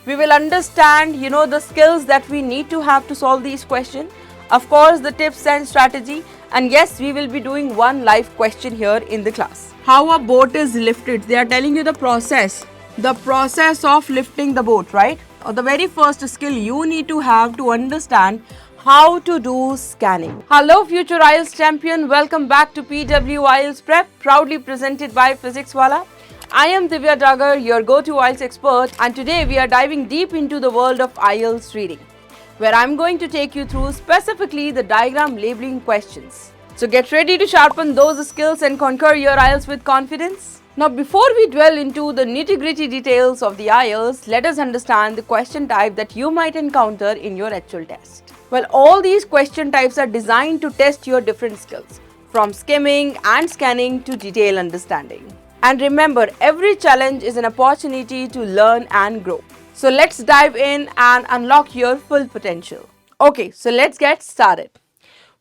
We will understand, the skills that we need to have to solve these questions. Of course, the tips and strategy. And yes, we will be doing one live question here in the class. How a boat is lifted. They are telling you the process of lifting the boat, right? Or the very first skill you need to have to understand how to do scanning. Hello future IELTS champion, welcome back to PW IELTS Prep, proudly presented by Physics Wala. I am Divya Dagar, your go-to IELTS expert, and today we are diving deep into the world of IELTS reading, where I'm going to take you through specifically the diagram labeling questions. So get ready to sharpen those skills and conquer your IELTS with confidence. Now before we dwell into the nitty-gritty details of the IELTS, let us understand the question type that you might encounter in your actual test. Well, all these question types are designed to test your different skills, from skimming and scanning to detailed understanding. And remember, every challenge is an opportunity to learn and grow. So let's dive in and unlock your full potential. Okay, so let's get started.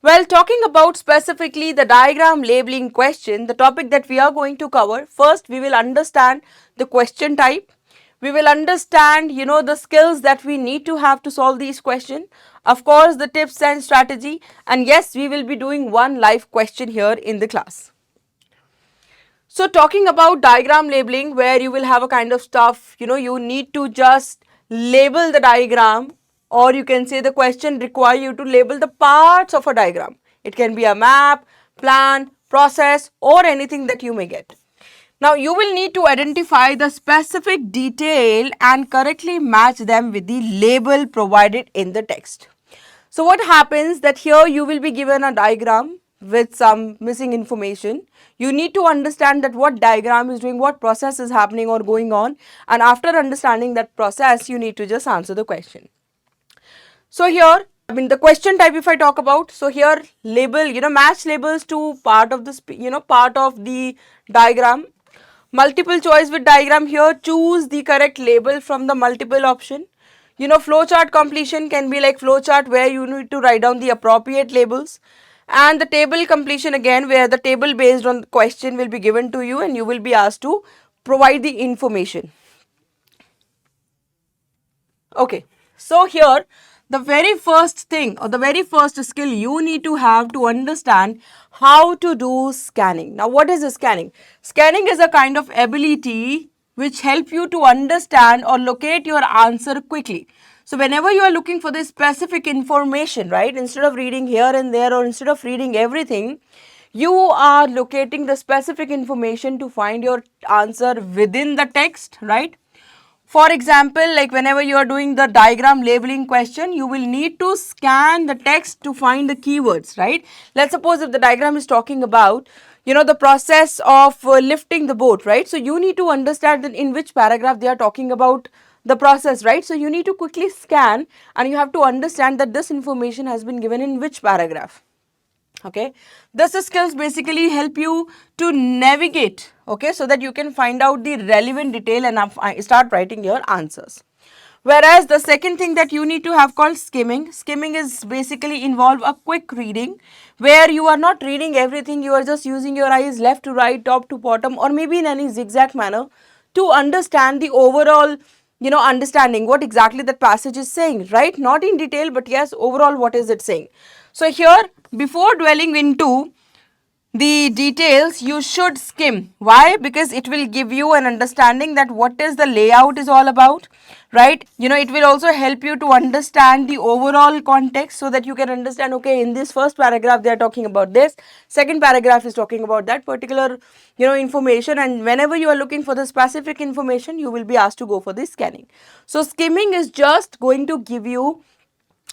Well, talking about specifically the diagram labeling question, the topic that we are going to cover, first we will understand the question type. We will understand, the skills that we need to have to solve these questions. Of course, the tips and strategy. And yes, we will be doing one live question here in the class. So talking about diagram labeling, where you will have a kind of stuff, you need to just label the diagram, or you can say the question require you to label the parts of a diagram. It can be a map, plan, process, or anything that you may get. Now you will need to identify the specific detail and correctly match them with the label provided in the text. So what happens that here you will be given a diagram with some missing information. You need to understand that what diagram is doing, what process is happening or going on, and after understanding that process you need to just answer the question. So here, the question type if I talk about, so here label, match labels to part of this, part of the diagram. Multiple choice with diagram here, choose the correct label from the multiple option. Flowchart completion can be like flowchart where you need to write down the appropriate labels. And the table completion again, where the table based on the question will be given to you and you will be asked to provide the information. Okay, so here the very first thing or the very first skill you need to have to understand how to do scanning. Now what is scanning? Scanning is a kind of ability which help you to understand or locate your answer quickly. So whenever you are looking for this specific information, right, instead of reading here and there or instead of reading everything, you are locating the specific information to find your answer within the text, right? For example, like whenever you are doing the diagram labeling question, you will need to scan the text to find the keywords, right? Let's suppose if the diagram is talking about, the process of lifting the boat, right? So you need to understand that in which paragraph they are talking about the process, right? So you need to quickly scan and you have to understand that this information has been given in which paragraph. Okay, this skills basically help you to navigate, okay, so that you can find out the relevant detail and start writing your answers. Whereas the second thing that you need to have called skimming. Skimming is basically involve a quick reading where you are not reading everything, you are just using your eyes left to right, top to bottom, or maybe in any zigzag manner to understand the overall, understanding what exactly that passage is saying, right? Not in detail, but yes, overall what is it saying. So here, before dwelling into the details, you should skim. Why? Because it will give you an understanding that what is the layout is all about, right? It will also help you to understand the overall context so that you can understand, okay, in this first paragraph they are talking about this, second paragraph is talking about that particular, information, and whenever you are looking for the specific information, you will be asked to go for the scanning. So skimming is just going to give you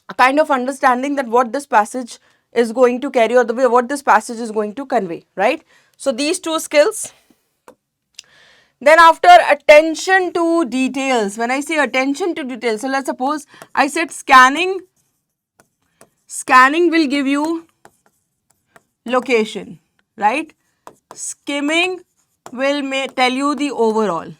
a kind of understanding that what this passage is going to carry or the way what this passage is going to convey, right? So these two skills. Then after, attention to details. When I say attention to details, so let's suppose I said scanning. Scanning will give you location, right? Skimming will tell you the overall.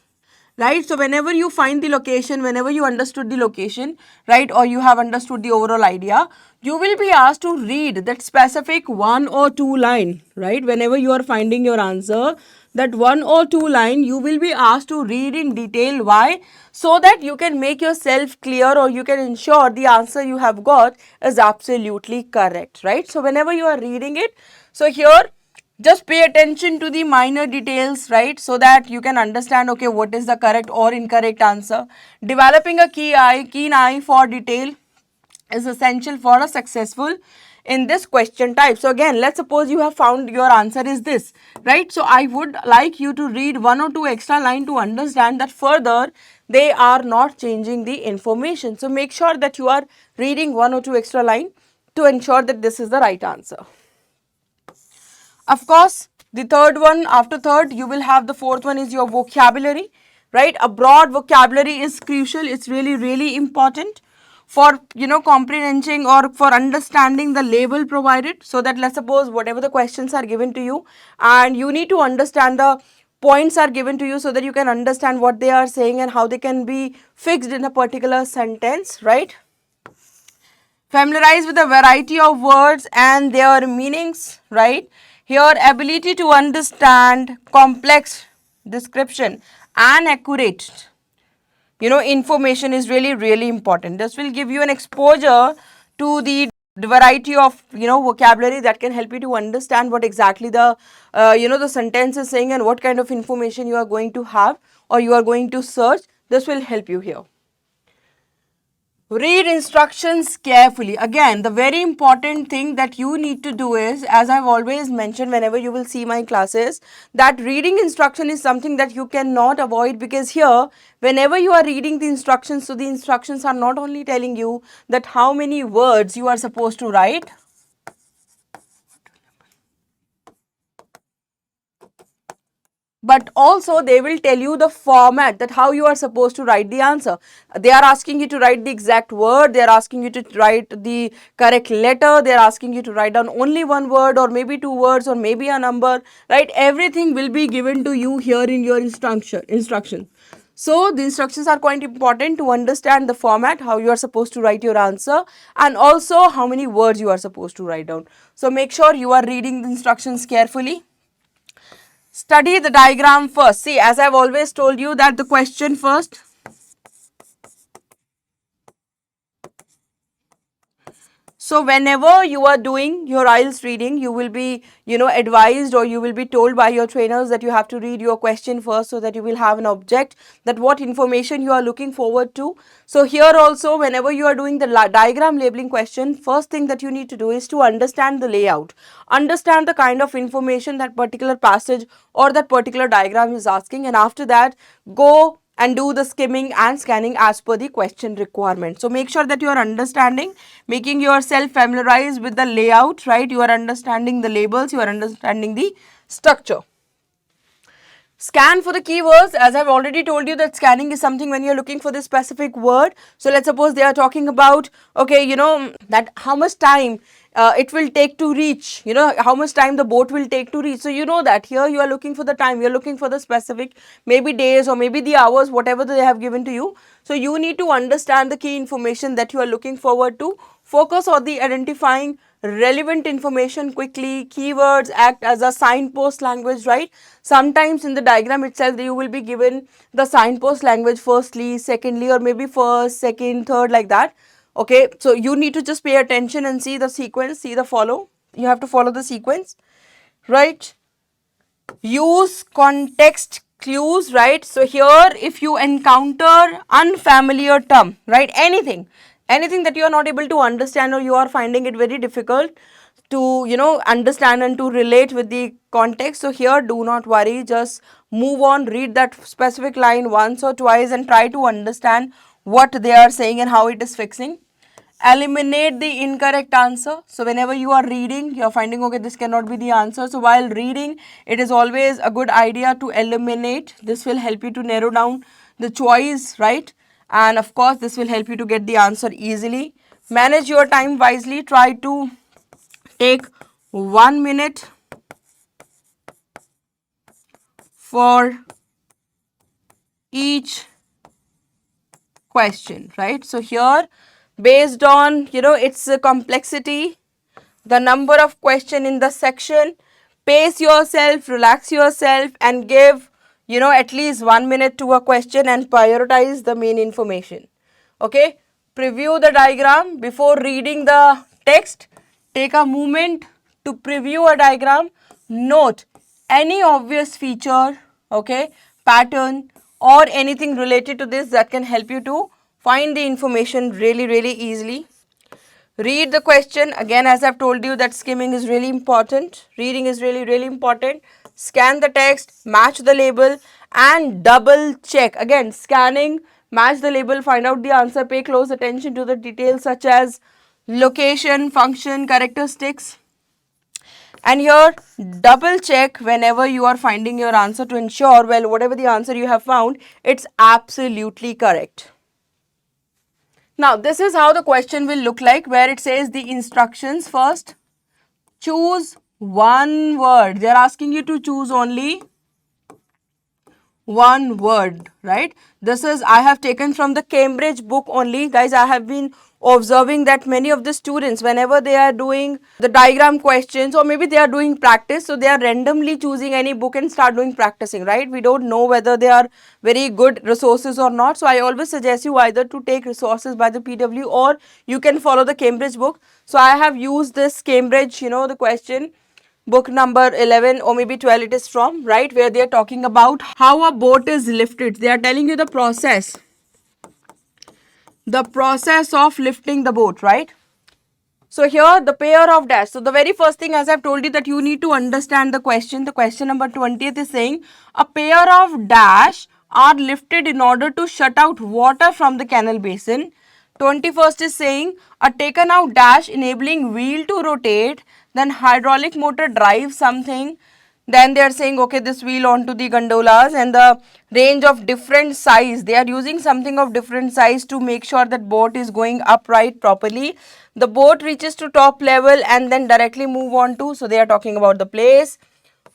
right? So whenever you find the location, whenever you understood the location, right, or you have understood the overall idea, you will be asked to read that specific one or two line, right? Whenever you are finding your answer, that one or two line you will be asked to read in detail. Why? So that you can make yourself clear, or you can ensure the answer you have got is absolutely correct, right? So whenever you are reading it, so here just pay attention to the minor details, right, so that you can understand, okay, what is the correct or incorrect answer. Developing a keen eye for detail is essential for a successful in this question type. So again, let's suppose you have found your answer is this, right? So I would like you to read one or two extra line to understand that further they are not changing the information. So make sure that you are reading one or two extra line to ensure that this is the right answer. Of course, the third one, after third, you will have the fourth one is your vocabulary, right? A broad vocabulary is crucial. It's really, really important for, comprehending or for understanding the label provided. So that, let's suppose whatever the questions are given to you, and you need to understand the points are given to you so that you can understand what they are saying and how they can be fixed in a particular sentence, right? Familiarize with a variety of words and their meanings, right? Here, ability to understand complex description and accurate, information is really, really important. This will give you an exposure to the variety of, vocabulary that can help you to understand what exactly the, the sentence is saying and what kind of information you are going to have or you are going to search. This will help you here. Read instructions carefully. Again, the very important thing that you need to do is, as I've always mentioned whenever you will see my classes, that reading instruction is something that you cannot avoid, because here, whenever you are reading the instructions, so the instructions are not only telling you that how many words you are supposed to write, but also they will tell you the format, that how you are supposed to write the answer. They are asking you to write the exact word, they are asking you to write the correct letter, they are asking you to write down only one word or maybe two words or maybe a number, right? Everything will be given to you here in your instruction. So the instructions are quite important to understand the format, how you are supposed to write your answer, and also how many words you are supposed to write down. So make sure you are reading the instructions carefully. Study the diagram first. See, as I've always told you that the question first. So whenever you are doing your IELTS reading, you will be, advised, or you will be told by your trainers that you have to read your question first, so that you will have an object that what information you are looking forward to. So here also, whenever you are doing the diagram labeling question, first thing that you need to do is to understand the layout. Understand the kind of information that particular passage or that particular diagram is asking, and after that, go and do the skimming and scanning as per the question requirement. So make sure that you are understanding, making yourself familiarized with the layout, right? You are understanding the labels, you are understanding the structure. Scan for the keywords. As I've already told you that scanning is something when you're looking for the specific word. So let's suppose they are talking about, okay, that how much time it will take to reach, how much time the boat will take to reach. So you know that here you are looking for the time, you're looking for the specific, maybe days or maybe the hours, whatever they have given to you. So you need to understand the key information that you are looking forward to. Focus on the identifying relevant information quickly. Keywords act as a signpost language, right? Sometimes in the diagram itself, you will be given the signpost language firstly, secondly, or maybe first, second, third, like that. Okay, so you need to just pay attention and see the sequence, see the follow. You have to follow the sequence, right? Use context clues, right? So here, if you encounter unfamiliar term, right, anything that you are not able to understand or you are finding it very difficult to, understand and to relate with the context, so here do not worry, just move on, read that specific line once or twice and try to understand what they are saying and how it is fixing. Eliminate the incorrect answer. So whenever you are reading, you are finding, okay, this cannot be the answer. So while reading, it is always a good idea to eliminate. This will help you to narrow down the choice, right? And of course, this will help you to get the answer easily. Manage your time wisely. Try to take 1 minute for each question, right? So here, based on, its complexity, the number of question in the section, pace yourself, relax yourself and give, at least 1 minute to a question and prioritize the main information. Okay, preview the diagram before reading the text. Take a moment to preview a diagram. Note any obvious feature, okay, pattern or anything related to this that can help you to find the information really easily. Read the question. Again, as I've told you that skimming is really important. Reading is really important. Scan the text, match the label and double check. Again, scanning, match the label, find out the answer, pay close attention to the details such as location, function, characteristics. And here, double check whenever you are finding your answer to ensure, well, whatever the answer you have found, it's absolutely correct. Now, this is how the question will look like, where it says the instructions. First, choose one word. They are asking you to choose only one word, right? This is, I have taken from the Cambridge book only. Guys, I have been observing that many of the students, whenever they are doing the diagram questions or maybe they are doing practice, so they are randomly choosing any book and start doing practicing, right? We don't know whether they are very good resources or not. So I always suggest you either to take resources by the PW or you can follow the Cambridge book. So I have used this Cambridge, the question book number 11 or maybe 12 it is from, right, where they are talking about how a boat is lifted. They are telling you the process of lifting the boat, right? So here the pair of dash. So the very first thing, as I've told you, that you need to understand the question. The question number 20th is saying a pair of dash are lifted in order to shut out water from the canal basin. 21st is saying a taken out dash enabling wheel to rotate, then hydraulic motor drives something. Then they are saying, okay, this wheel onto the gondolas and the range of different size. They are using something of different size to make sure that boat is going upright properly. The boat reaches to top level and then directly move on to, so they are talking about the place.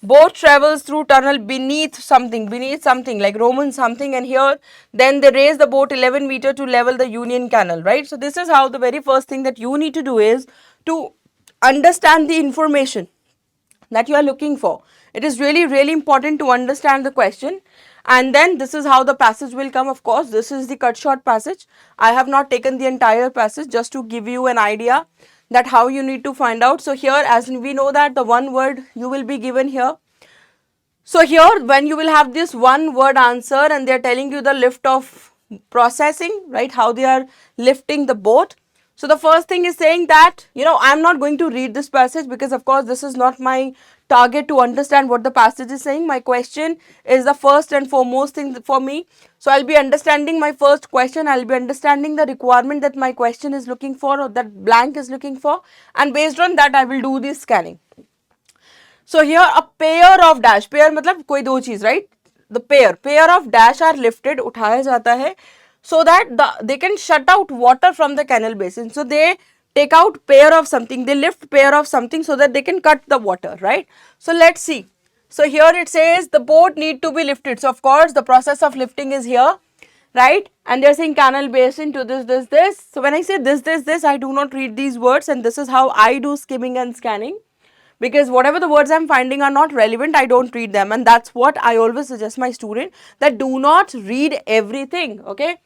Boat travels through tunnel beneath something like Roman something, and here then they raise the boat 11 meter to level the Union Canal, right? So this is how the very first thing that you need to do is to understand the information that you are looking for. It is really important to understand the question, and then this is how the passage will come. Of course, this is the cut short passage. I have not taken the entire passage, just to give you an idea that how you need to find out. So here, as we know that the one word you will be given here. So here, when you will have this one word answer and they are telling you the lift of processing, right, how they are lifting the boat. So the first thing is saying that, I am not going to read this passage because of course this is not my target to understand what the passage is saying. My question is the first and foremost thing for me. So I'll be understanding my first question. I'll be understanding the requirement that my question is looking for or that blank is looking for, and based on that I will do the scanning. So here a pair of dash, pair मतलब कोई दो चीज, right? The pair of dash are lifted, उठाया जाता है, so that they can shut out water from the canal basin. So they take out pair of something, they lift pair of something so that they can cut the water, right? So let's see. So here it says the boat need to be lifted. So of course the process of lifting is here, right? And they're saying canal basin to this. So when I say this, I do not read these words, and this is how I do skimming and scanning. Because whatever the words I'm finding are not relevant, I don't read them, and that's what I always suggest my student, that do not read everything, okay?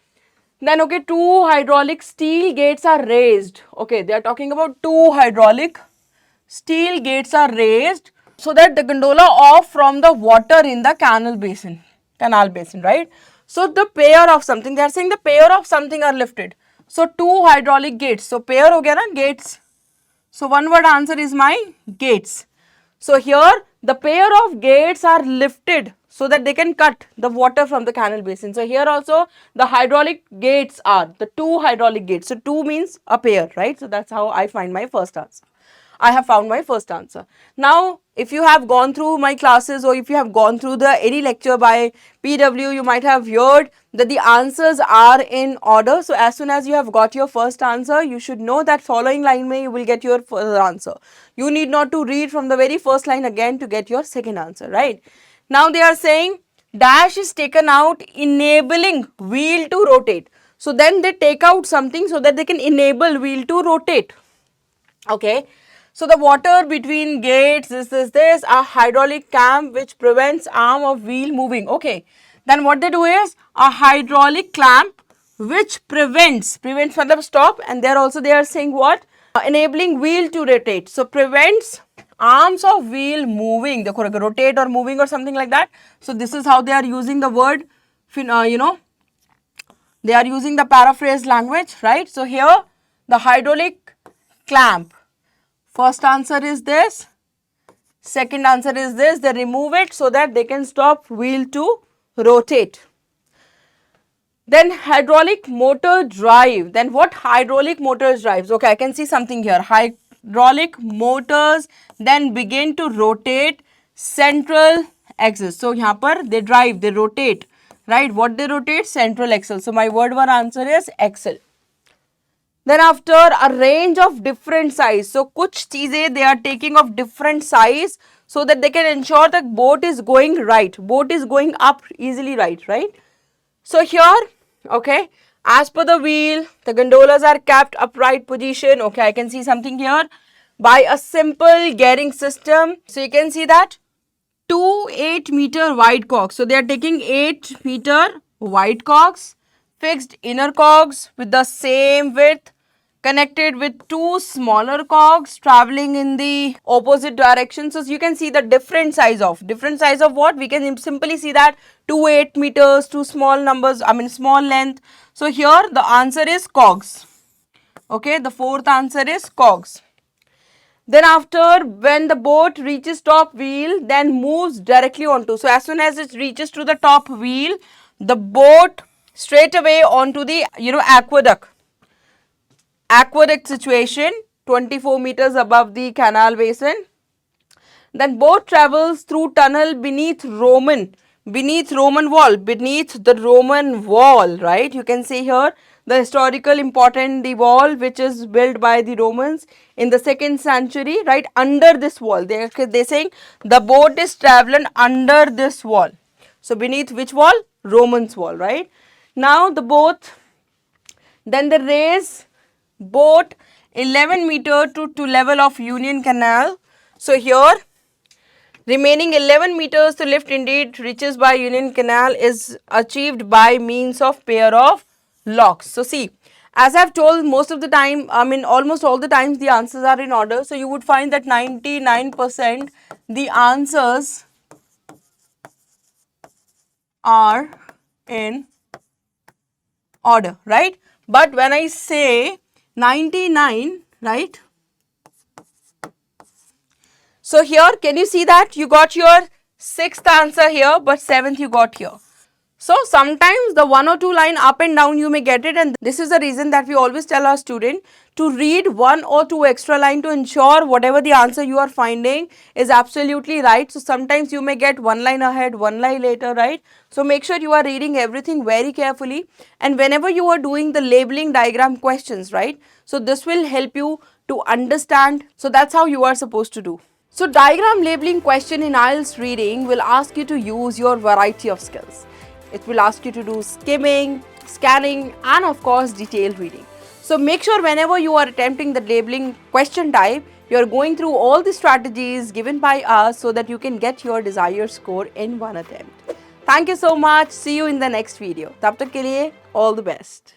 Then, okay, 2 hydraulic steel gates are raised. Okay, they are talking about 2 hydraulic steel gates are raised so that the gondola off from the water in the canal basin, right? So the pair of something, they are saying the pair of something are lifted. So 2 hydraulic gates. So pair ho gaya na, gates. So one word answer is my gates. So here the pair of gates are lifted so that they can cut the water from the canal basin. So here also the hydraulic gates are the 2 hydraulic gates. So 2 means a pair, right? So that's how I find my first answer. I have found my first answer. Now, if you have gone through my classes or if you have gone through any lecture by PW, you might have heard that the answers are in order. So as soon as you have got your first answer, you should know that following line mein you will get your first answer. You need not to read from the very first line again to get your second answer, right? Now they are saying dash is taken out, enabling wheel to rotate. So then they take out something so that they can enable wheel to rotate. Okay. So the water between gates, this, a hydraulic clamp which prevents arm of wheel moving. Okay. Then what they do is a hydraulic clamp which prevents matlab stop, and there also they are saying what? Enabling wheel to rotate. So prevents arms of wheel moving, the rotate or moving or something like that. So this is how they are using the word, they are using the paraphrase language, right? So here the hydraulic clamp. First answer is this. Second answer is this. They remove it so that they can stop wheel to rotate. Then hydraulic motor drive. Then what hydraulic motors drives? Okay, I can see something here. Hydraulic motors then begin to rotate central axis. So here par they drive, they rotate, right? What they rotate? Central axle. So my word one answer is axle. Then after a range of different size. So kuch cheeze they are taking of different size so that they can ensure that boat is going right. Boat is going up easily right? So here, okay, as per the wheel, the gondolas are kept upright position. Okay, I can see something here by a simple gearing system. So you can see that 2 8-meter wide cogs. So they are taking 8-meter wide cogs, fixed inner cogs with the same width, connected with 2 smaller cogs traveling in the opposite direction. So you can see the different size of what? We can simply see that 2 8 meters, 2 small numbers, small length. So here the answer is cogs. Okay, the fourth answer is cogs. Then after, when the boat reaches top wheel, then moves directly onto. So as soon as it reaches to the top wheel, the boat straight away onto the aqueduct situation 24 meters above the canal basin. Then boat travels through tunnel beneath the Roman wall, right? You can see here the historical important, the wall which is built by the Romans in the 2nd century, right? Under this wall, they're saying the boat is traveling under this wall. So beneath which wall? Romans wall, right? Now the boat, then they raise boat 11 meter to level of Union Canal. So here remaining 11 meters to lift indeed reaches by Union Canal is achieved by means of pair of locks. So see, as I've told, most of the time, almost all the times the answers are in order. So you would find that 99% the answers are in order, right? But when I say 99, right? So here, can you see that you got your 6th answer here, but 7th you got here. So sometimes the 1 or 2 line up and down you may get it, and this is the reason that we always tell our student to read 1 or 2 extra line to ensure whatever the answer you are finding is absolutely right. So sometimes you may get 1 line ahead, 1 line later, right? So make sure you are reading everything very carefully, and whenever you are doing the labeling diagram questions, right? So this will help you to understand. So that's how you are supposed to do. So diagram labeling question in IELTS reading will ask you to use your variety of skills. It will ask you to do skimming, scanning, and of course detailed reading. So make sure whenever you are attempting the labeling question type, you are going through all the strategies given by us so that you can get your desired score in one attempt. Thank you so much. See you in the next video. Tab tak ke liye, all the best.